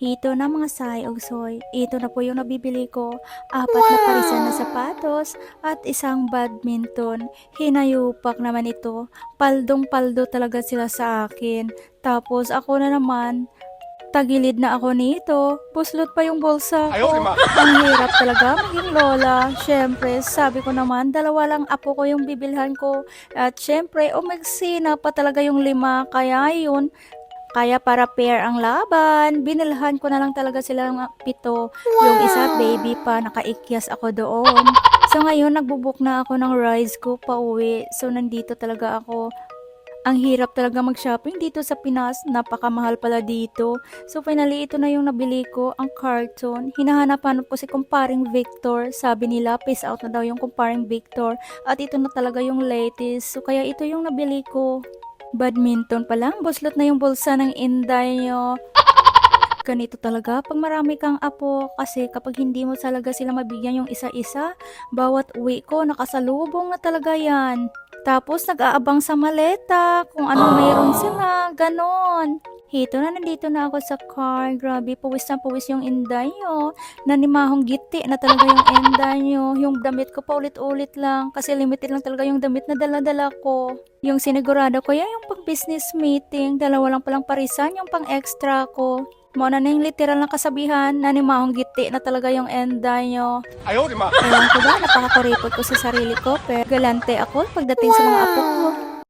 Ito na mga say og soy. Ito na po yung nabibili ko. Apat na parisan na sapatos at isang badminton. Hinayupak naman ito. Paldong-paldo talaga sila sa akin. Tapos ako na naman, tagilid na ako nito. Buslot pa yung bulsa ko. Ang hirap talaga maging lola. Syempre, sabi ko naman, dalawa lang apo ko yung bibilhan ko. At syempre, umagsina pa talaga yung 5. Kaya yun, kaya para pair ang laban, binilhan ko na lang talaga sila ng 7. Yung isa baby pa, nakaikyas ako doon. So ngayon, nagbubuk na ako ng rides ko pa uwi. So nandito talaga ako. Ang hirap talaga mag-shopping dito sa Pinas. Napakamahal pala dito. So finally, ito na yung nabili ko, ang carton. Hinahanap-hanap ko si kumparing Victor. Sabi nila, peace out na daw yung kumparing Victor. At ito na talaga yung latest. So kaya ito yung nabili ko. Badminton pa lang, buslot na yung bulsa ng inday nyo. Ganito talaga pag marami kang apo kasi kapag hindi mo talaga sila mabigyan yung isa-isa, bawat uwi ko nakasalubong na talaga yan. Tapos nag-aabang sa maleta kung ano mayroon sila, ganon. Hito na, nandito na ako sa car. Grabe, puwis na puwis yung inday nyo. Nanimahong giti na talaga yung inday nyo. Yung damit ko pa ulit-ulit lang kasi limited lang talaga yung damit na dala-dala ko. Yung sinigurado ko yan yung pang business meeting. Dalawa lang palang parisan yung pang extra ko. Muna na yung literal na kasabihan, nanimahong giti na talaga yung enday nyo. Ewan ko ba, napakakuripot ko sa sarili ko, pero galante ako pagdating sa mga apo ko.